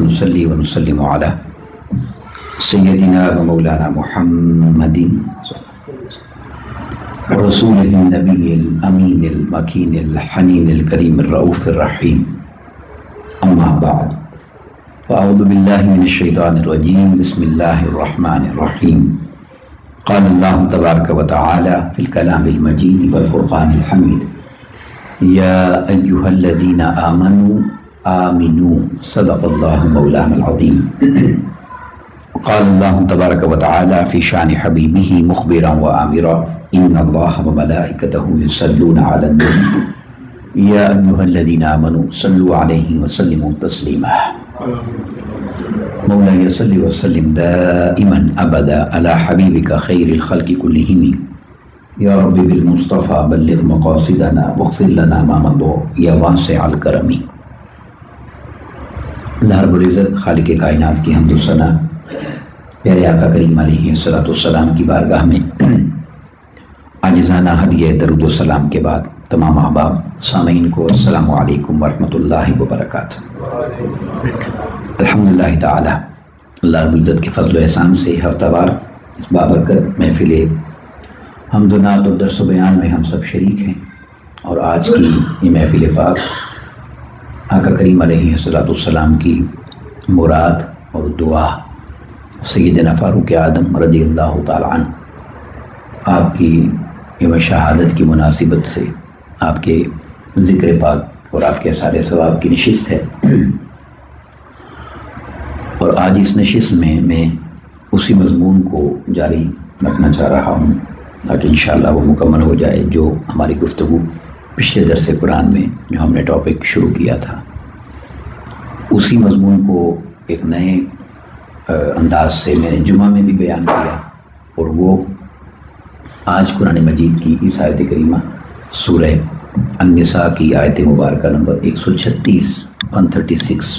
ونصلي ونسلم على سيدنا ومولانا محمد رسوله النبي الأمين المكين الحنين الكريم الرؤوف الرحيم. أما بعد، فأعوذ بالله من الشيطان الرجيم. بسم الله الرحمن الرحيم. قال الله تبارك وتعالى في الكلام المجيد والفرقان الحميد: يا أيها الذين آمنوا آمنوا. صدق الله مولانا العظيم. قال الله تبارك وتعالى في شان حبيبه مخبرا وآمرا: إن الله وملائكته يصلون على النبي يا أيها الذين آمنوا صلوا عليه وسلموا تسليما. مولاي صل وسلم دائما أبدا على حبيبك خير الخلق كلهم يا رب بالمصطفى بلغ مقاصدنا واغفر لنا ما مضى يا واسع الكرم. اللہ رب العزت خالق کائنات کی حمد و ثنا پیارے آقا کریم علیہ الصلوۃ والسلام کی بارگاہ میں عاجزانہ ہدیہ درود و سلام کے بعد تمام احباب سامعین کو السلام علیکم ورحمۃ اللہ وبرکاتہ. الحمدللہ تعالی اللہ رب العزت کے فضل و احسان سے ہفتہ وار اس بابرکت محفل حمد و نعت و درس و بیان میں ہم سب شریک ہیں، اور آج کی یہ محفل پاک آقا کریم علیہ الصلوۃ والسلام کی مراد اور دعا سیدنا فاروق اعظم رضی اللہ تعالی عنہ آپ کی یوم شہادت کی مناسبت سے آپ کے ذکر پاک اور آپ کے اثار ثواب کی نشست ہے. اور آج اس نشست میں اسی مضمون کو جاری رکھنا چاہ رہا ہوں تاکہ انشاءاللہ وہ مکمل ہو جائے جو ہماری گفتگو پچھلے درس قرآن میں جو ہم نے ٹاپک شروع کیا تھا. اسی مضمون کو ایک نئے انداز سے میں نے جمعہ میں بھی بیان کیا، اور وہ آج قرآن مجید کی اس آیت کریمہ سورہ النساء کی آیت مبارکہ نمبر 136 136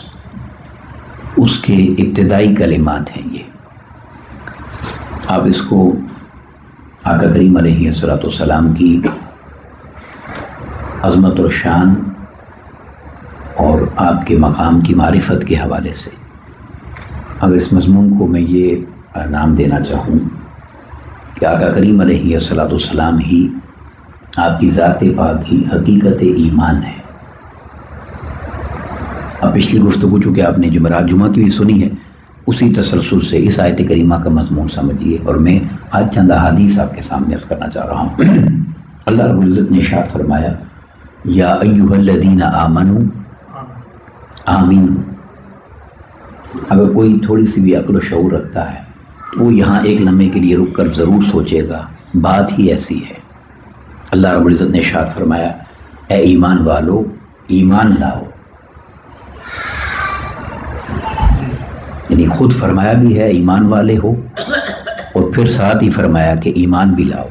اس کے ابتدائی کلمات ہیں. یہ آپ اس کو آقا کریم علیہ الصلوۃ والسلام کی عظمت اور شان اور آپ کے مقام کی معرفت کے حوالے سے اگر اس مضمون کو میں یہ نام دینا چاہوں کہ آقا کریم علیہ الصلوۃ والسلام ہی آپ کی ذات پاک ہی حقیقت ایمان ہے. اب پچھلی گفتگو چونکہ آپ نے جمعرات جمعہ کی بھی سنی ہے، اسی تسلسل سے اس آیت کریمہ کا مضمون سمجھیے، اور میں آج چند احادیث آپ کے سامنے عرض کرنا چاہ رہا ہوں. اللہ رب العزت نے ارشاد فرمایا: یا ایھا الذین آمنوا آمینوا. اگر کوئی تھوڑی سی بھی عقل و شعور رکھتا ہے تو وہ یہاں ایک لمحے کے لیے رک کر ضرور سوچے گا، بات ہی ایسی ہے. اللہ رب العزت نے ارشاد فرمایا: اے ایمان والو ایمان لاؤ. یعنی خود فرمایا بھی ہے ایمان والے ہو، اور پھر ساتھ ہی فرمایا کہ ایمان بھی لاؤ.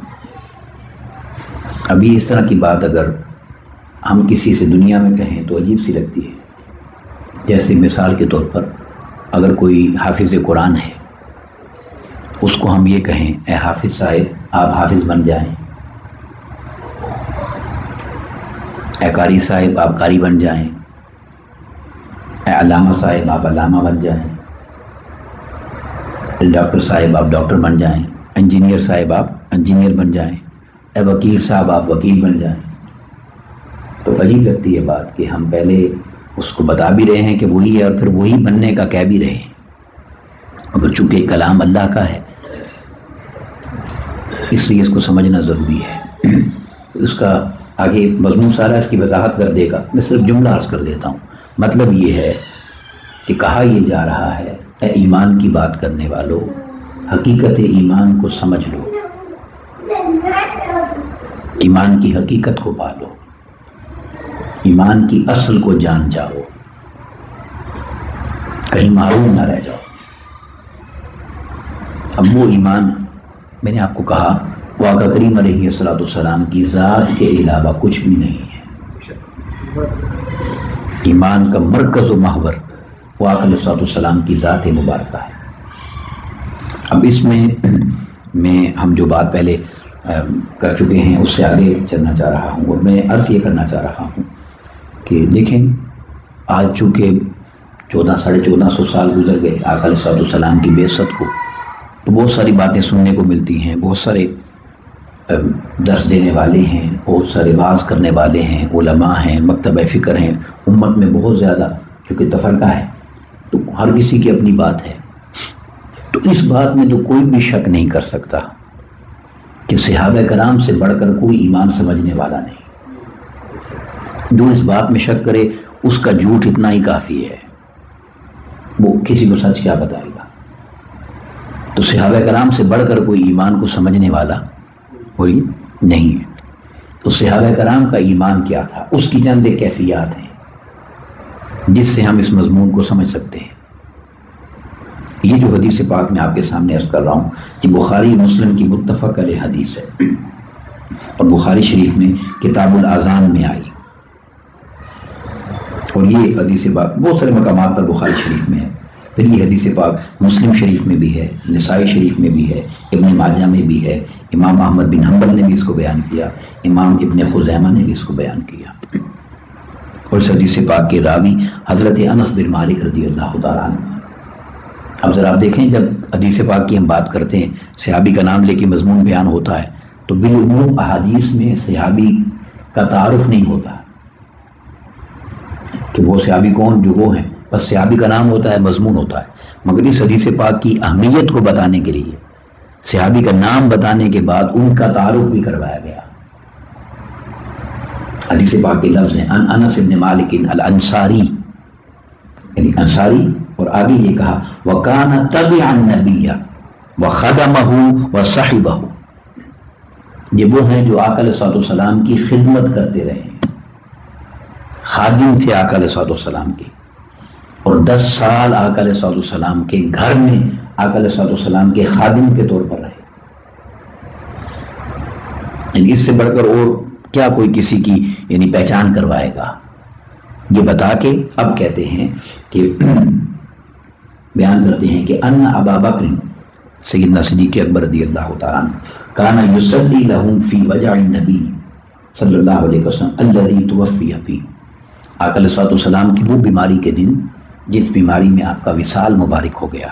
ابھی اس طرح کی بات اگر ہم کسی سے دنیا میں کہیں تو عجیب سی لگتی ہے. جیسے مثال کے طور پر اگر کوئی حافظ قرآن ہے، اس کو ہم یہ کہیں: اے حافظ صاحب آپ حافظ بن جائیں، اے قاری صاحب آپ قاری بن جائیں، اے علامہ صاحب آپ علامہ بن جائیں، ڈاکٹر صاحب آپ ڈاکٹر بن جائیں، انجینئر صاحب آپ انجینئر بن جائیں، اے وکیل صاحب آپ وکیل بن جائیں. تو عجیب لگتی ہے بات کہ ہم پہلے اس کو بتا بھی رہے ہیں کہ وہی ہے، اور پھر وہی بننے کا کہہ بھی رہے ہیں. مگر چونکہ کلام اللہ کا ہے اس لیے اس کو سمجھنا ضروری ہے. اس کا آگے مضمون سارا اس کی وضاحت کر دے گا، میں صرف جملہ عرض کر دیتا ہوں. مطلب یہ ہے کہ کہا یہ جا رہا ہے: اے ایمان کی بات کرنے والو، حقیقت ایمان کو سمجھ لو، ایمان کی حقیقت کو پالو، ایمان کی اصل کو جان جاؤ، کہیں معروم نہ رہ جاؤ. اب وہ ایمان میں نے آپ کو کہا وہ آقا کریم علیہ الصلوۃ والسلام کی ذات کے علاوہ کچھ بھی نہیں ہے. ایمان کا مرکز و محور وہ آقا علیہ الصلوۃ والسلام کی ذات مبارکہ ہے. اب اس میں ہم جو بات پہلے کر چکے ہیں اس سے آگے چلنا چاہ رہا ہوں، اور میں عرض یہ کرنا چاہ رہا ہوں کہ دیکھیں آج چونکہ 1400 سال گزر گئے آقا علیہ السلام کی بعثت کو، تو بہت ساری باتیں سننے کو ملتی ہیں، بہت سارے درس دینے والے ہیں، بہت سارے واعظ کرنے والے ہیں، علماء ہیں، مکتبہ فکر ہیں، امت میں بہت زیادہ چونکہ تفرقہ ہے تو ہر کسی کی اپنی بات ہے. تو اس بات میں تو کوئی بھی شک نہیں کر سکتا کہ صحابہ کرام سے بڑھ کر کوئی ایمان سمجھنے والا نہیں. جو اس بات میں شک کرے اس کا جھوٹ اتنا ہی کافی ہے، وہ کسی کو سچ کیا بتائے گا. تو صحابہ کرام سے بڑھ کر کوئی ایمان کو سمجھنے والا کوئی نہیں ہے. تو صحابہ کرام کا ایمان کیا تھا، اس کی چند کیفیات ہیں جس سے ہم اس مضمون کو سمجھ سکتے ہیں. یہ جو حدیث پاک میں آپ کے سامنے عرض کر رہا ہوں کہ بخاری مسلم کی متفق علیہ حدیث ہے اور بخاری شریف میں کتاب الاذان میں آئی، اور یہ حدیث پاک بہت سارے مقامات پر بخاری شریف میں ہے. پھر یہ حدیث پاک مسلم شریف میں بھی ہے، نسائی شریف میں بھی ہے، ابن ماجہ میں بھی ہے، امام احمد بن حنبل نے بھی اس کو بیان کیا، امام ابن خزیمہ نے بھی اس کو بیان کیا. اور اس حدیث پاک کے راوی حضرت انس بن مالک رضی اللہ تعالیٰ عنہ. اب ذرا آپ دیکھیں، جب حدیث پاک کی ہم بات کرتے ہیں، صحابی کا نام لے کے مضمون بیان ہوتا ہے تو بالعموم احادیث میں صحابی کا تعارف نہیں ہوتا کہ وہ صحابی کون، جو وہ ہیں، بس صحابی کا نام ہوتا ہے، مضمون ہوتا ہے. مگر اس حدیث پاک کی اہمیت کو بتانے کے لیے صحابی کا نام بتانے کے بعد ان کا تعارف بھی کروایا گیا. حدیث پاک کے لفظ ہیں انس بن مالک الانصاری، یعنی انصاری، اور آگے یہ کہا وَكَانَ تَبِعَ النَّبِيَّ وَخَدَمَهُ وَصَحِبَهُ. یہ وہ ہیں جو آقا علیہ السلام کی خدمت کرتے رہے، خادم تھے آقا علیہ السلام کے، اور 10 سال آقا علیہ السلام کے گھر میں آقا علیہ السلام کے خادم کے طور پر رہے. یعنی اس سے بڑھ کر اور کیا کوئی کسی کی یعنی پہچان کروائے گا. یہ بتا کے اب کہتے ہیں کہ بیان کرتے ہیں کہ ان ابا بکر سیدنا صدیق اکبر رضی اللہ تعالیٰ عنہ کانا یصلی لہم فی وجع النبی صلی اللہ علیہ وسلم الذی توفی فی. آقا علیہ السلام کی وہ بیماری کے دن جس بیماری میں آپ کا وصال مبارک ہو گیا،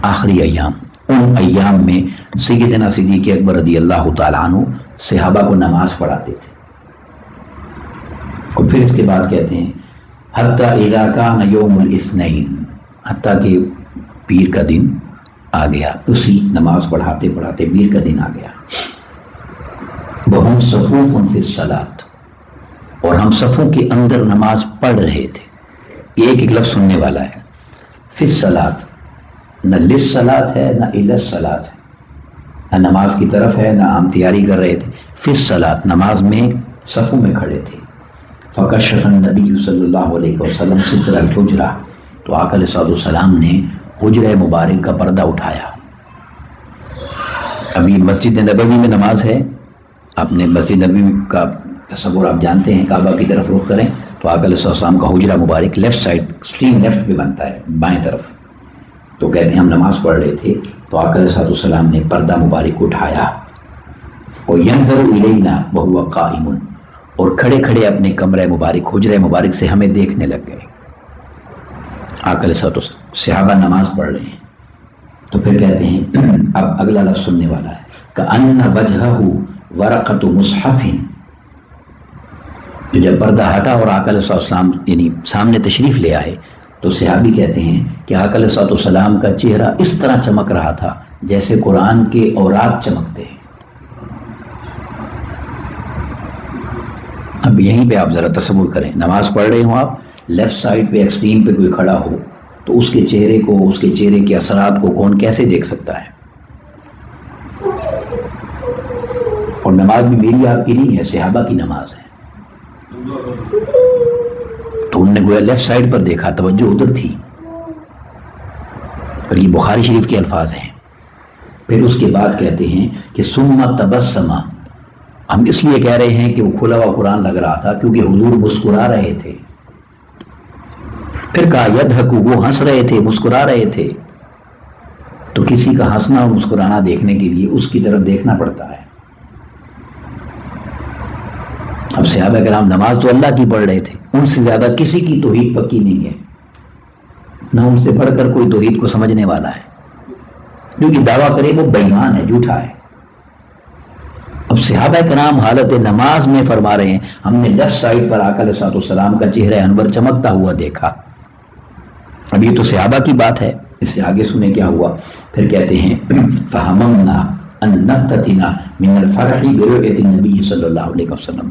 آخری ایام، ان ایام میں سیدنا صدیق اکبر رضی اللہ تعالیٰ عنہ صحابہ کو نماز پڑھاتے تھے. اور پھر اس کے بعد کہتے ہیں حتیٰ اذا کان یوم الاثنین، حتیٰ کہ پیر کا دن آ گیا، اسی نماز پڑھاتے پڑھاتے پیر کا دن آ گیا. وہم صفوف فی الصلاۃ، اور ہم صفوں کے اندر نماز پڑھ رہے تھے. یہ ایک لفظ سننے والا ہے، فی الصلاۃ، نہ للصلاۃ ہے نہ الی الصلاۃ ہے، نہ نماز کی طرف ہے نہ ہم تیاری کر رہے تھے. فی الصلاۃ، نماز میں صفوں میں کھڑے تھے. فکشف النبی صلی اللہ علیہ وسلم ستر الحجرہ، تو آقا علیہ السلام نے حجرہ مبارک کا پردہ اٹھایا. ابھی مسجد نبوی میں نماز ہے، آپ نے مسجد نبوی کا تصور آپ جانتے ہیں، کعبہ کی طرف رخ کریں تو آقا علیہ السلام کا حجرہ مبارک لیفٹ سائڈ، ایکسٹریم لیفٹ پہ بنتا ہے، بائیں طرف. تو کہتے ہیں ہم نماز پڑھ رہے تھے تو آقا علیہ السلام نے پردہ مبارک اٹھایا، اور ینظر الینا وہو قائم، اور کھڑے کھڑے اپنے کمرہ مبارک، حجرہ مبارک سے ہمیں دیکھنے لگ گئے. آقا علیہ السلام، صحابہ نماز پڑھ رہے ہیں. تو پھر کہتے ہیں اب اگلا لفظ سننے والا ہے کأن وجہہ ورقۃ مصحف. تو جب پردہ ہٹا اور آقا علیہ السلام یعنی سامنے تشریف لے آئے تو صحابی کہتے ہیں کہ آقا علیہ السلام کا چہرہ اس طرح چمک رہا تھا جیسے قرآن کے اوراق چمکتے ہیں. اب یہیں پہ آپ ذرا تصور کریں، نماز پڑھ رہے ہوں آپ، لیفٹ سائڈ پہ ایکسٹریم پہ کوئی کھڑا ہو تو اس کے چہرے کو، اس کے چہرے کے اثرات کو کون کیسے دیکھ سکتا ہے. اور نماز بھی میری آپ کی نہیں ہے، صحابہ کی نماز ہے. تو انہوں نے گویا لیفٹ سائڈ پر دیکھا، توجہ ادھر تھی. اور یہ بخاری شریف کے الفاظ ہیں. پھر اس کے بعد کہتے ہیں کہ ثم تبسم، ہم اس لیے کہہ رہے ہیں کہ وہ کھلا ہوا قرآن لگ رہا تھا کیونکہ حضور مسکرا رہے تھے. پھر کہا یضحک، وہ ہنس رہے تھے، مسکرا رہے تھے. تو کسی کا ہنسنا اور مسکرانا دیکھنے کے لیے اس کی طرف دیکھنا پڑتا ہے. اب صحابہ کرام نماز تو اللہ کی پڑھ رہے تھے، ان سے زیادہ کسی کی توحید پکی نہیں ہے. نہ ان سے بڑھ کر کوئی توحید کو سمجھنے والا ہے. جو کہ دعویٰ کرے وہ بے ایمان ہے، جھوٹا ہے. اب صحابہ کرام حالت نماز میں فرما رہے ہیں ہم نے لیفٹ سائڈ پر آقا علیہ الصلوۃ والسلام کا چہرہ انور چمکتا ہوا دیکھا. اب یہ تو صحابہ کی بات ہے، اس سے آگے سنیں کیا ہوا. پھر کہتے ہیں فہممنا ان نفتتنا من الفرح برؤیت النبی صلی اللہ علیہ وسلم.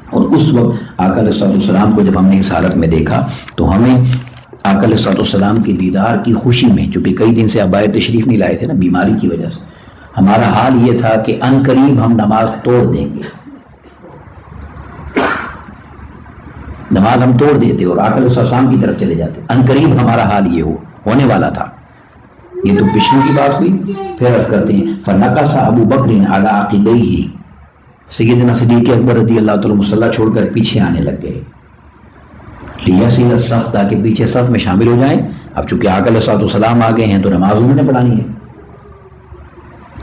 اور اس وقت آقا علیہ الصلوۃ والسلام کو جب ہم نے اس حالت میں دیکھا تو ہمیں آقا علیہ الصلوۃ والسلام کے دیدار کی خوشی میں، چونکہ کئی دن سے آبائے تشریف نہیں لائے تھے نا بیماری کی وجہ سے، ہمارا حال یہ تھا کہ ان قریب ہم نماز توڑ دیں گے، نماز ہم توڑ دیتے اور آقا علیہ السلام کی طرف چلے جاتے. ان قریب ہمارا حال یہ ہونے والا تھا. یہ تو پچھلوں کی بات ہوئی. پھر عرض کرتے ہیں فنقص ابو بکر علی عقبیہ، سیدنا صدیق اکبر رضی اللہ تعالی مصلی چھوڑ کر پیچھے آنے لگ گئے. لیصل الصف، تاکہ پیچھے صف میں شامل ہو جائیں. اب چونکہ آقا علیہ السلام آ گئے ہیں تو نماز انہوں نے پڑھانی ہے،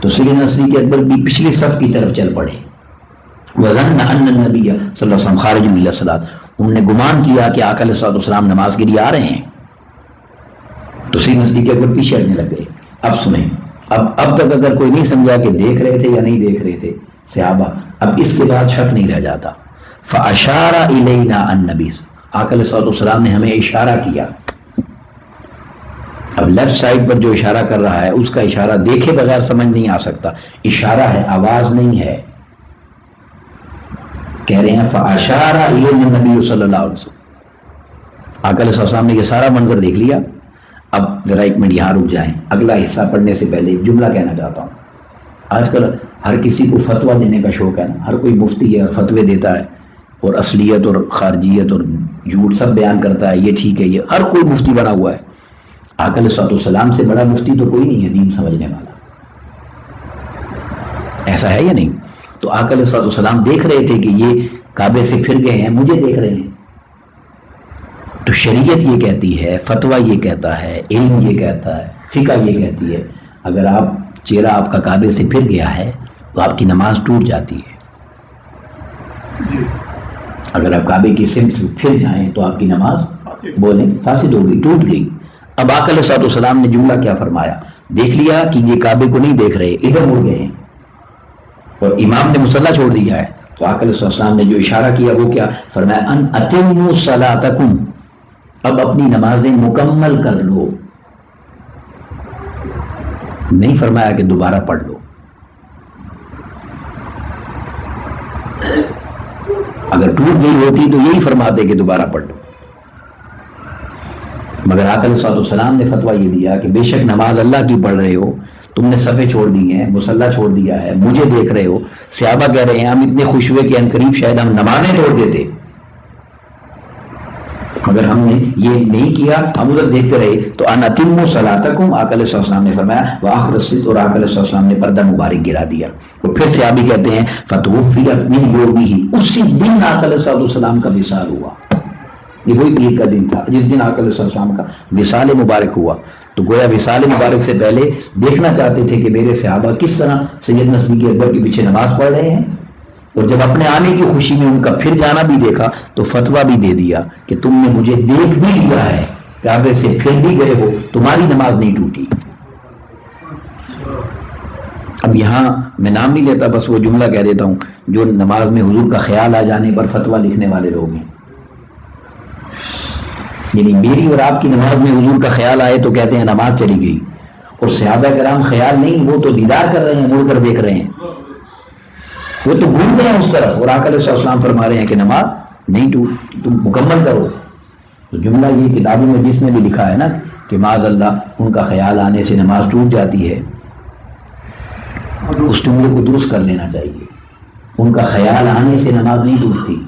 تو سیدنا صدیق اکبر بھی پچھلی صف کی طرف چل پڑے. وظن ان النبی صلی اللہ علیہ وسلم خارج من الصلاۃ، انہوں نے گمان کیا کہ آقا علیہ السلام نماز کے لیے آ رہے ہیں، تو سیدنا صدیق اکبر پیچھے ہٹنے لگ گئے. اب سنیں، اب تک اگر کوئی نہیں سمجھا کہ دیکھ رہے تھے یا نہیں دیکھ رہے تھے صحابہ، اب اس کے بعد شک نہیں رہ جاتا. فاشار الینا النبی، آقا علیہ السلام نے ہمیں اشارہ کیا. اب لیفٹ سائڈ پر جو اشارہ کر رہا ہے اس کا اشارہ دیکھے بغیر سمجھ نہیں آ سکتا. اشارہ ہے، آواز نہیں ہے. کہہ رہے ہیں فاشار الینا النبی صلی اللہ علیہ وسلم. آقا علیہ السلام نے یہ سارا منظر دیکھ لیا. اب ذرا ایک منٹ یہاں رک جائیں، اگلا حصہ پڑھنے سے پہلے ایک جملہ کہنا چاہتا ہوں. آج کل ہر کسی کو فتویٰ دینے کا شوق ہے نا، ہر کوئی مفتی ہے اور فتوے دیتا ہے اور اصلیت اور خارجیت اور جھوٹ سب بیان کرتا ہے. یہ ٹھیک ہے، یہ ہر کوئی مفتی بنا ہوا ہے. آقا علیہ السلام سے بڑا مفتی تو کوئی نہیں ہے دین سمجھنے والا. ایسا ہے یا نہیں؟ تو آقا علیہ السلام دیکھ رہے تھے کہ یہ کعبے سے پھر گئے ہیں، مجھے دیکھ رہے ہیں. تو شریعت یہ کہتی ہے، فتویٰ یہ کہتا ہے، علم یہ کہتا ہے، فقہ یہ کہتی ہے، اگر چہرہ آپ کا کعبے سے پھر گیا ہے تو آپ کی نماز ٹوٹ جاتی ہے. اگر آپ کعبے کی سمت سے پھر جائیں تو آپ کی نماز بولیں فاسد ہو گئی، ٹوٹ گئی. اب آقا علیہ السلام نے جملہ کیا فرمایا؟ دیکھ لیا کہ یہ کعبے کو نہیں دیکھ رہے، ادھر مڑ گئے ہیں اور امام نے مصلی چھوڑ دیا ہے. تو آقا علیہ السلام نے جو اشارہ کیا وہ کیا فرمایا؟ ان اتموا صلاتکم، اب اپنی نمازیں مکمل کر لو. نہیں فرمایا کہ دوبارہ پڑھ لو. اگر ٹوٹ گئی ہوتی تو یہی فرماتے کہ دوبارہ پڑھ لو. مگر آقا علیہ السلام نے فتویٰ یہ دیا کہ بے شک نماز اللہ کی پڑھ رہے ہو، تم نے صفیں چھوڑ دی ہیں، مصلی چھوڑ دیا ہے، مجھے دیکھ رہے ہو. صحابہ کہہ رہے ہیں ہم اتنے خوش ہوئے کہ عنقریب شاید ہم نمازیں توڑ دیتے، مگر ہم نے یہ نہیں کیا، ہم ادھر دیکھتے رہے. تو ان اتموا صلاتکم، آقا علیہ السلام نے فرمایا وآخر الصلاۃ، اور آقا علیہ السلام نے پردہ مبارک گرا دیا. اور پھر صحابی کہتے ہیں فتوفی من یومہ، اسی دن آقا علیہ السلام کا وصال ہوا. یہ وہی عید کا دن تھا جس دن آقا علیہ السلام کا وصال مبارک ہوا. تو گویا وصال مبارک سے پہلے دیکھنا چاہتے تھے کہ میرے صحابہ کس طرح سیدنا صدیق اکبر کے پیچھے نماز پڑھ رہے ہیں. اور جب اپنے آنے کی خوشی میں ان کا پھر جانا بھی دیکھا تو فتویٰ بھی دے دیا کہ تم نے مجھے دیکھ بھی لیا ہے، کعبے سے پھر بھی گئے ہو، تمہاری نماز نہیں ٹوٹی. اب یہاں میں نام نہیں لیتا، بس وہ جملہ کہہ دیتا ہوں جو نماز میں حضور کا خیال آ جانے پر فتویٰ لکھنے والے لوگ ہیں. یعنی میری اور آپ کی نماز میں حضور کا خیال آئے تو کہتے ہیں نماز چلی گئی، اور صحابہ کرام خیال نہیں، وہ تو دیدار کر رہے ہیں، مڑ کر دیکھ رہے ہیں، وہ تو گھوم گئے ہیں اس طرف، اور آقا علیہ السلام فرما رہے ہیں کہ نماز نہیں ٹوٹ، تم مکمل کرو. تو جملہ یہ کتابوں میں جس نے بھی لکھا ہے نا کہ معاذ اللہ ان کا خیال آنے سے نماز ٹوٹ جاتی ہے، اس جملے کو درست کر لینا چاہیے. ان کا خیال آنے سے نماز نہیں ٹوٹتی،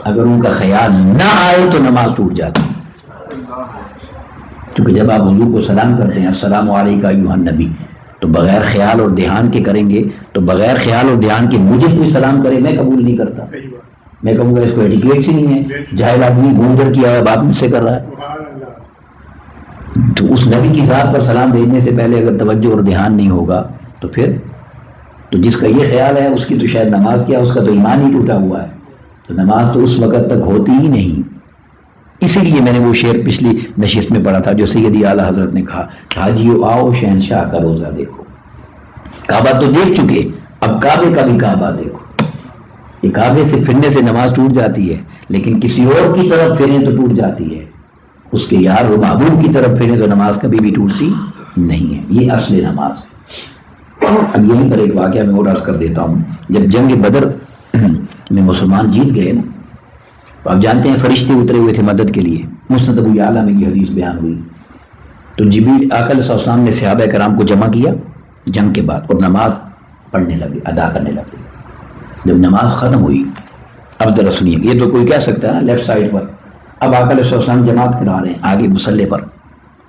اگر ان کا خیال نہ آئے تو نماز ٹوٹ جاتی. کیونکہ جب آپ حضور کو سلام کرتے ہیں السلام علیکم ایھا النبی، تو بغیر خیال اور دھیان کے کریں گے، تو بغیر خیال اور دھیان کے مجھے کوئی سلام کرے میں قبول نہیں کرتا. میں کہوں گا اس کو ایٹیکیٹ ہی نہیں ہے، جاہل آدمی گونجر کیا ہے بات مجھ سے کر رہا ہے. تو اس نبی کی ذات پر سلام بھیجنے سے پہلے اگر توجہ اور دھیان نہیں ہوگا تو پھر تو جس کا یہ خیال ہے اس کی تو شاید نماز کیا، اس کا تو ایمان ہی ٹوٹا ہوا ہے. تو نماز تو اس وقت تک ہوتی ہی نہیں. اسی لیے میں نے وہ شعر پچھلی نشست میں پڑھا تھا جو سیدی اعلیٰ حضرت نے کہا، حاجیو آؤ شہنشاہ کا روزہ دیکھو، کعبہ تو دیکھ چکے، اب کعبے کا بھی کعبہ دیکھو۔ یہ کعبے سے پھرنے سے نماز ٹوٹ جاتی ہے، لیکن کسی اور کی طرف پھریں تو ٹوٹ جاتی ہے، اس کے یار و محبوب کی طرف پھریں تو نماز کبھی بھی ٹوٹتی نہیں ہے، یہ اصل نماز ہے۔ اب یہیں پر ایک واقعہ میں اور عرض کر دیتا ہوں۔ جب جنگ بدر میں مسلمان جیت گئے نا، تو آپ جانتے ہیں فرشتے اترے ہوئے تھے مدد کے لیے، مسند ابو یعلا میں یہ حدیث بیان ہوئی۔ تو جبریل آقا علیہ السلام نے صحابہ کرام کو جمع کیا جنگ کے بعد اور نماز پڑھنے لگے، ادا کرنے لگے۔ جب نماز ختم ہوئی، اب ذرا سنیے، یہ تو کوئی کہہ سکتا ہے لیفٹ سائڈ پر، اب آقا علیہ السلام جماعت کرا رہے ہیں آگے مصلی پر،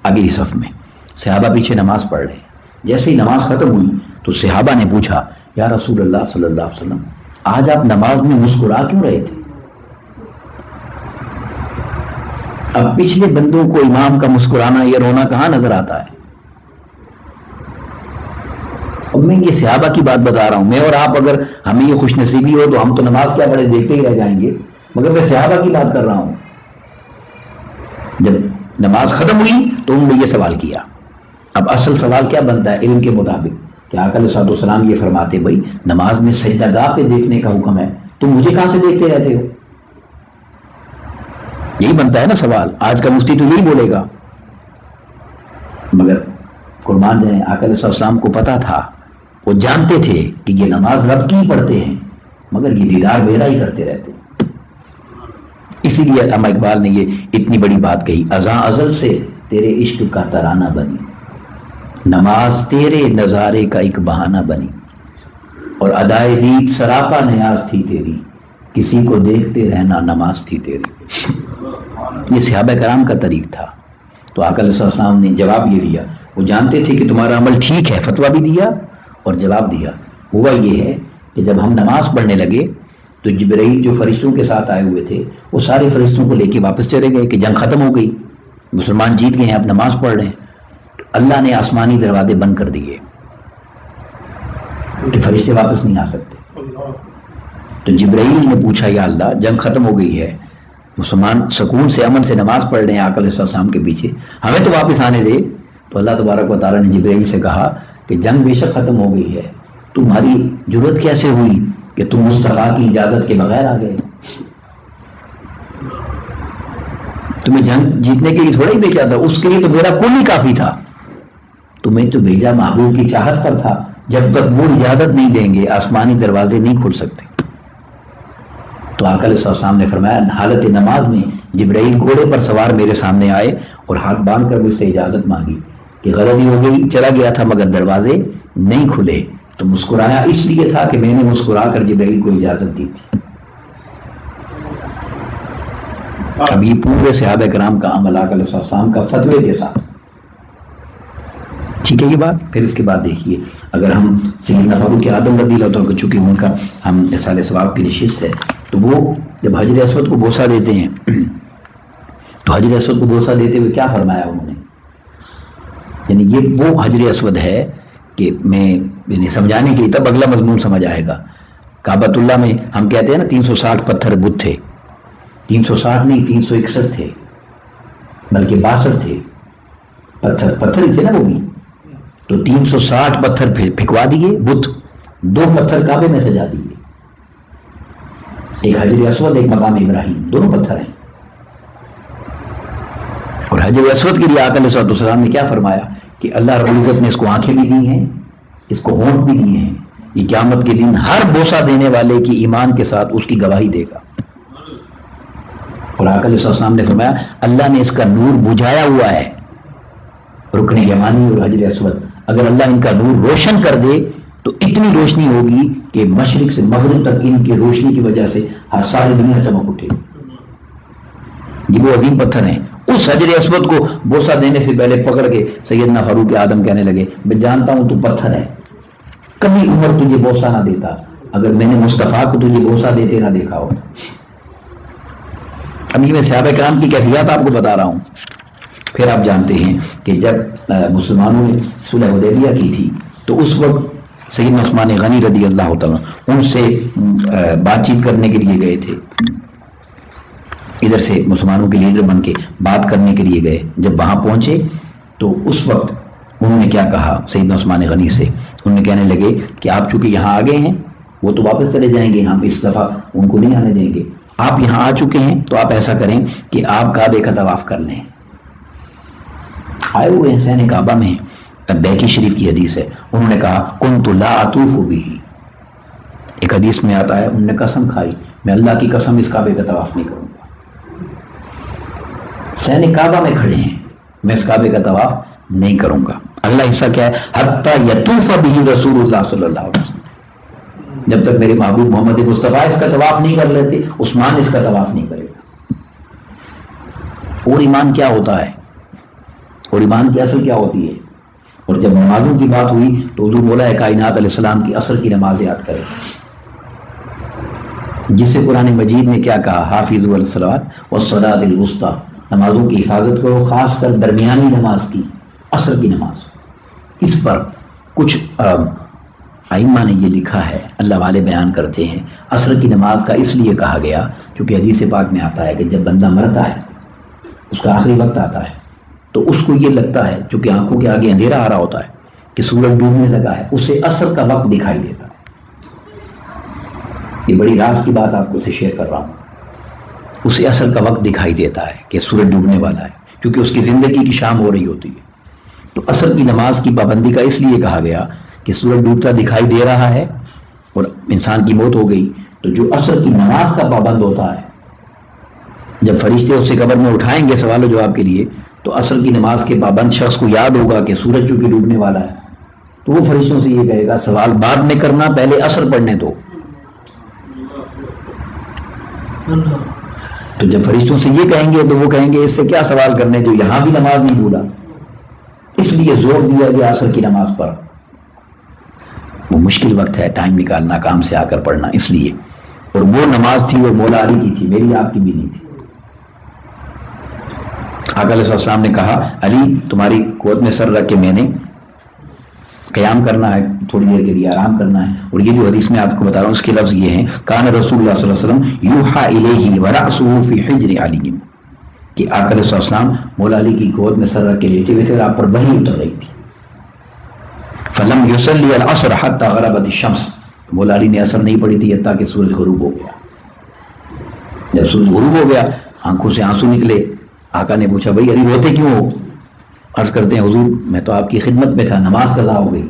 آگے کی صف میں، صحابہ پیچھے نماز پڑھ رہے ہیں۔ جیسے ہی نماز ختم ہوئی تو صحابہ نے پوچھا، یا رسول اللہ صلی اللہ علیہ وسلم، آج آپ نماز میں مسکرا کیوں رہے تھے؟ اب پچھلے بندوں کو امام کا مسکرانا یا رونا کہاں نظر آتا ہے؟ اب میں یہ صحابہ کی بات بتا رہا ہوں، میں اور آپ اگر ہمیں یہ خوش نصیبی ہو تو ہم تو نماز کیا بڑے دیکھتے ہی رہ جائیں گے، مگر میں صحابہ کی بات کر رہا ہوں۔ جب نماز ختم ہوئی تو انہوں نے یہ سوال کیا۔ اب اصل سوال کیا بنتا ہے علم کے مطابق کہ آقا علیہ السلام یہ فرماتے، بھائی نماز میں سجدہ گاہ پہ دیکھنے کا حکم ہے، تم مجھے کہاں سے دیکھتے رہتے ہو؟ یہی بنتا ہے نا سوال، آج کا مفتی تو یہی بولے گا۔ مگر قربان جائیں، آقا علیہ السلام کو پتا تھا، وہ جانتے تھے کہ یہ نماز رب کی پڑھتے ہیں، مگر یہ دیدار میرا ہی کرتے رہتے ہیں۔ اسی لیے علامہ اقبال نے یہ اتنی بڑی بات کہی، ازاں ازل سے تیرے عشق کا ترانہ بنی، نماز تیرے نظارے کا ایک بہانہ بنی، اور ادائے دید سراپا نیاز تھی تیری، کسی کو دیکھتے رہنا نماز تھی تیری۔ یہ صحابہ کرام کا طریق تھا۔ تو آقا علیہ السلام نے جواب یہ دیا، وہ جانتے تھے کہ تمہارا عمل ٹھیک ہے، فتویٰ بھی دیا اور جواب دیا۔ ہوا یہ ہے کہ جب ہم نماز پڑھنے لگے تو جبرائیل جو فرشتوں کے ساتھ آئے ہوئے تھے وہ سارے فرشتوں کو لے کے واپس چلے گئے کہ جنگ ختم ہو گئی، مسلمان جیت گئے ہیں، اب نماز پڑھ رہے ہیں۔ تو اللہ نے آسمانی دروازے بند کر دیے کہ فرشتے واپس نہیں آ سکتے۔ تو جبرائیل نے پوچھا، یا اللہ جنگ ختم ہو گئی ہے، مسلمان سکون سے امن سے نماز پڑھ رہے ہیں آقا علیہ السلام کے پیچھے، ہمیں تو واپس آنے دے۔ تو اللہ تبارک و تعالیٰ نے جبرائیل سے کہا کہ جنگ بے شک ختم ہو گئی ہے، تمہاری جرت کیسے ہوئی کہ تم مصطفیٰ کی اجازت کے بغیر آ گئے؟ تمہیں جنگ جیتنے کے لیے تھوڑا ہی بھیجا تھا، اس کے لیے تو میرا کل ہی کافی تھا، تمہیں تو بھیجا محبوب کی چاہت پر تھا، جب تک وہ اجازت نہیں دیں گے آسمانی دروازے نہیں کھل سکتے۔ تو آقا علیہ السلام نے فرمایا، حالت نماز میں جبرائیل گھوڑے پر سوار میرے سامنے آئے اور ہاتھ باندھ کر مجھ سے اجازت مانگی کہ غلطی ہو گئی، چلا گیا تھا مگر دروازے نہیں کھلے۔ تو مسکرایا اس لیے تھا کہ میں نے مسکرا کر جبرائیل کو اجازت دی تھی۔ اب یہ پورے صحابہ کرام کا عمل آقا علیہ السلام کا فتوے کے ساتھ، ٹھیک ہے یہ بات۔ پھر اس کے بعد دیکھیے، اگر ہم سیدنا فاروق اعظم رضی اللہ تعالیٰ، چونکہ ان کا ہم احسان ثواب کی نشست ہے، تو وہ جب حجر اسود کو بوسہ دیتے ہیں تو حجر اسود کو بوسہ دیتے ہوئے کیا فرمایا انہوں نے؟ یعنی یہ وہ حجر اسود ہے کہ میں یعنی سمجھانے کے لیے، تب اگلا مضمون سمجھ آئے گا۔ کعبۃ اللہ میں ہم کہتے ہیں نا 360 پتھر بت تھے، 360 نہیں 361 تھے، بلکہ 62 تھے، پتھر ہی تھے نا وہ بھی۔ تو 360 پتھر پھینکوا دیے بت، 2 پتھر کعبے میں سجا دیے، ایک حجر اسود ایک مقام ابراہیم، دونوں پتھر ہیں۔ اور حجر اسود کے لیے آقا علیہ السلام نے کیا فرمایا کہ اللہ رب العزت نے اس کو آنکھیں بھی دی ہیں، اس کو ہونٹ بھی دیے ہیں، یہ قیامت کے دن ہر بوسہ دینے والے کی ایمان کے ساتھ اس کی گواہی دے گا۔ اور آقا علیہ السلام نے فرمایا اللہ نے اس کا نور بجھایا ہوا ہے، رکن یمانی اور حجر اسود، اگر اللہ ان کا نور روشن کر دے تو اتنی روشنی ہوگی کہ مشرق سے مغرب تک ان کی روشنی کی وجہ سے ہر ساری دنیا چمک اٹھے۔ یہ وہ عظیم پتھر ہیں۔ اس حجر اسود کو بوسہ دینے سے پہلے پکڑ کے سیدنا فاروق اعظم کہنے لگے، میں جانتا ہوں تو پتھر ہے، کبھی عمر تجھے بوسہ نہ دیتا اگر میں نے مصطفیٰ کو تجھے بوسہ دیتے نہ دیکھا ہوتا۔ اب یہ میں صحابہ کرام کی کیفیات آپ کو بتا رہا ہوں۔ پھر آپ جانتے ہیں کہ جب مسلمانوں نے صلح حدیبیہ کی تھی تو اس وقت سیدنا عثمان غنی رضی اللہ تعالیٰ ان سے بات چیت کرنے کے لیے گئے تھے۔ ادھر سے مسلمانوں کے لیڈر بن کے بات کرنے کے لیے گئے. جب وہاں پہنچے تو اس وقت انہوں نے کیا کہا سیدنا عثمان غنی سے؟ انہوں نے کہنے لگے کہ آپ چونکہ یہاں آ گئے ہیں، وہ تو واپس چلے جائیں گے، ہم اس دفعہ ان کو نہیں آنے دیں گے. آپ یہاں آ چکے ہیں تو آپ ایسا کریں کہ آپ کعبے کا طواف کر لیں. آئے ہوئے ہیں سین کعبہ میں، بیکی شریف کی حدیث ہے. انہوں نے کہا کنت لا اطوف بہ، ایک حدیث میں آتا ہے انہوں نے قسم کھائی میں اللہ کی قسم اس کعبے کا طواف نہیں کروں گا. سین کعبہ میں کھڑے ہیں، میں اس کعبے کا طواف نہیں کروں گا. اللہ حصہ کیا ہے؟ حتی یطوف بہ رسول اللہ صلی اللہ علیہ وسلم، جب تک میرے محبوب محمد مصطفیٰ اس کا طواف نہیں کر لیتے عثمان اس کا طواف نہیں کرے گا. اور ایمان کیا ہوتا ہے، اور ایمان کی اصل کیا ہوتی ہے؟ اور جب نمازوں کی بات ہوئی تو حضور مولا کائنات علیہ السلام کی عصر کی نماز یاد کریں، جس سے قرآن مجید نے کیا کہا؟ حافظوا علی الصلاۃ والصلاۃ الوسطیٰ، نمازوں کی حفاظت کرو، خاص کر درمیانی نماز کی، عصر کی نماز. اس پر کچھ ائمہ نے یہ لکھا ہے، اللہ والے بیان کرتے ہیں عصر کی نماز کا اس لیے کہا گیا کیونکہ حدیث پاک میں آتا ہے کہ جب بندہ مرتا ہے اس کا آخری وقت آتا ہے تو اس کو یہ لگتا ہے چونکہ آنکھوں کے آگے اندھیرا آ رہا ہوتا ہے کہ سورج ڈوبنے لگا ہے، اسے عصر کا وقت دکھائی دیتا ہے. یہ بڑی راز کی بات آپ کو سے شیئر کر رہا ہوں. اسے عصر کا وقت دکھائی دیتا ہے کہ سورج ڈوبنے والا ہے کیونکہ اس کی زندگی کی شام ہو رہی ہوتی ہے. تو عصر کی نماز کی پابندی کا اس لیے کہا گیا کہ سورج ڈوبتا دکھائی دے رہا ہے اور انسان کی موت ہو گئی، تو جو عصر کی نماز کا پابند ہوتا ہے جب فرشتے اسے قبر میں اٹھائیں گے سوال و جواب کے لیے تو عصر کی نماز کے پابند شخص کو یاد ہوگا کہ سورج چونکہ ڈوبنے والا ہے تو وہ فرشتوں سے یہ کہے گا سوال بعد میں کرنا، پہلے عصر پڑھنے دو. تو جب فرشتوں سے یہ کہیں گے تو وہ کہیں گے اس سے کیا سوال کرنے جو یہاں بھی نماز نہیں بھولا. اس لیے زور دیا گیا عصر کی نماز پر. وہ مشکل وقت ہے ٹائم نکالنا، کام سے آ کر پڑھنا، اس لیے. اور وہ نماز تھی وہ مولا علی کی تھی، میری آپ کی بھی نہیں تھی. آقا علیہ السلام نے کہا علی تمہاری گود میں سر رکھ کے میں نے قیام کرنا ہے، تھوڑی دیر کے لیے آرام کرنا ہے. اور یہ جو حدیث میں آپ کو بتا رہا ہوں اس کے لفظ یہ ہیں کان رسول اللہ صلی اللہ علیہ وسلم یوحى الیہ ورأسہ فی حجر علی، کہ آقا علیہ السلام مولا علی کی گود میں سر رکھ کے لیٹے ہوئے تھے اور آپ پر وحی اتر رہی تھی. فلم یصلی العصر حتی غربت الشمس، مولا علی نے عصر نہیں پڑھی تھی حتیٰ کہ سورج غروب ہو گیا. جب سورج غروب ہو گیا آنکھوں سے آنسو نکلے. آقا نے پوچھا بھائی علی روتے کیوں ہو؟ عرض کرتے ہیں حضور میں تو آپ کی خدمت میں تھا، نماز قضا ہو گئی.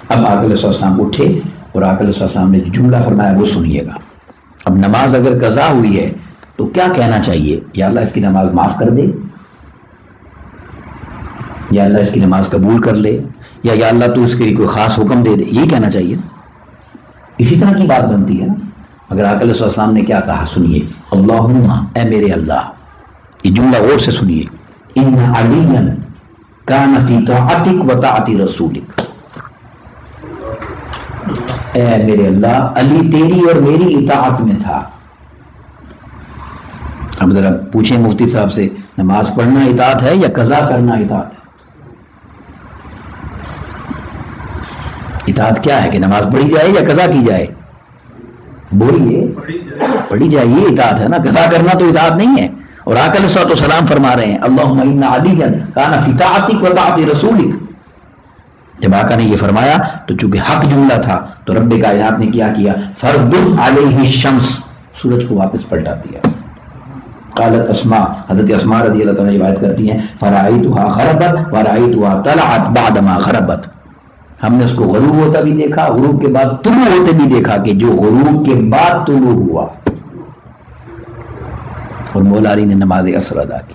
اب آقا علیہ السلام اٹھے اور آقا علیہ السلام نے جو جملہ فرمایا وہ سنیے گا. اب نماز اگر قضا ہوئی ہے تو کیا کہنا چاہیے؟ یا اللہ اس کی نماز معاف کر دے، یا اللہ اس کی نماز قبول کر لے، یا اللہ تو اس کے لیے کوئی خاص حکم دے دے، یہی کہنا چاہیے. اسی طرح کی بات بنتی ہے نا. اگر آقا علیہ السلام نے کیا کہا سنیے، اللہم اے میرے اللہ، یہ جملہ غور سے سنیے، ان علیا کان فی طاعتک و طاعت رسولک، اے میرے اللہ علی تیری اور میری اطاعت میں تھا. اب ذرا پوچھیں مفتی صاحب سے نماز پڑھنا اطاعت ہے یا قضا کرنا اطاعت ہے؟ اطاعت کیا ہے کہ نماز پڑھی جائے یا قضا کی جائے؟ بولیے پڑھی جائے، یہ اطاعت ہے نا. قضا کرنا تو اطاعت نہیں ہے. اور آقا علیہ السلام فرما رہے ہیں اللہم ان علیٰ کان فی طاعتک و طاعت رسولک. جب آقا نے یہ فرمایا تو چونکہ حق جملہ تھا تو رب کائنات نے کیا کیا؟ فردد علیہ الشمس، سورج کو واپس پلٹا دیا. قالت اسماء، حضرت اسماء رضی اللہ تعالیٰ روایت کرتی ہیں فرأیتها غربت ورأیتها طلعت بعدما غربت، ہم نے اس کو غروب ہوتا بھی دیکھا، غروب کے بعد طلوع ہوتے بھی دیکھا کہ جو غروب کے بعد طلوع ہوا. اور مولا علی نے نماز عصر ادا کی.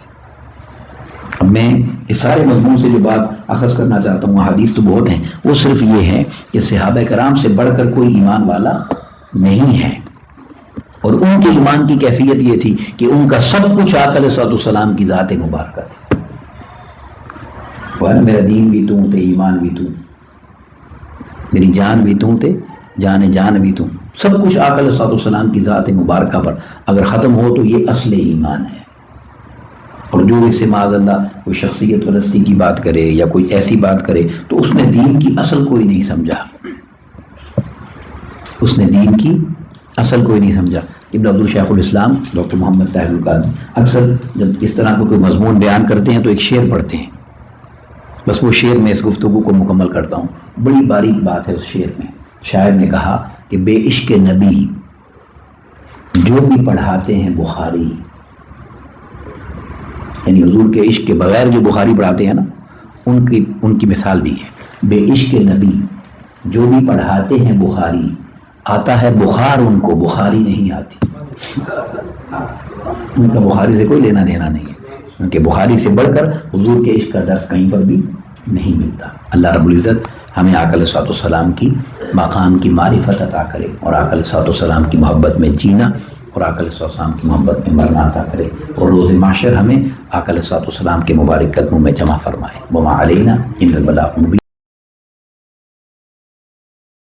اب میں اس سارے مضمون سے جو بات اخذ کرنا چاہتا ہوں، حدیث تو بہت ہیں، وہ صرف یہ ہے کہ صحابہ کرام سے بڑھ کر کوئی ایمان والا نہیں ہے. اور ان کے ایمان کی کیفیت یہ تھی کہ ان کا سب کچھ آقا علیہ السلام کی ذات مبارکہ تھی. میرا دین بھی تو تے، ایمان بھی تو، میری جان بھی تو تے، جان بھی تو، سب کچھ آقا علیہ السلام کی ذات مبارکہ پر اگر ختم ہو تو یہ اصل ایمان ہے. اور جو اس سے معاذ اللہ کوئی شخصیت پرستی کی بات کرے یا کوئی ایسی بات کرے تو اس نے دین کی اصل کوئی نہیں سمجھا، اس نے دین کی اصل کوئی نہیں سمجھا. ابن عبد الشیخ الاسلام ڈاکٹر محمد طاہر القادری اکثر جب اس طرح کو کوئی مضمون بیان کرتے ہیں تو ایک شعر پڑھتے ہیں، بس وہ شعر میں اس گفتگو کو مکمل کرتا ہوں. بڑی باریک بات ہے اس شعر میں. شاعر نے کہا کہ بے عشق نبی جو بھی پڑھاتے ہیں بخاری، یعنی حضور کے عشق کے بغیر جو بخاری پڑھاتے ہیں نا، ان کی مثال دی ہے. بے عشق نبی جو بھی پڑھاتے ہیں بخاری، آتا ہے بخار ان کو، بخاری نہیں آتی. ان کا بخاری سے کوئی لینا دینا نہیں ہے، کیونکہ بخاری سے بڑھ کر حضور کے عشق کا درس کہیں پر بھی نہیں ملتا. اللہ رب العزت ہمیں آقا علیہ الصلوۃ والسلام کی مقام کی معرفت عطا کرے، اور آقا علیہ الصلوۃ والسلام کی محبت میں جینا اور آقا علیہ الصلوۃ والسلام کی محبت میں مرنا عطا کرے، اور روز محشر ہمیں آقا علیہ الصلوۃ والسلام کے مبارک قدموں میں جمع فرمائے. وما علینا الا البلاغ المبین.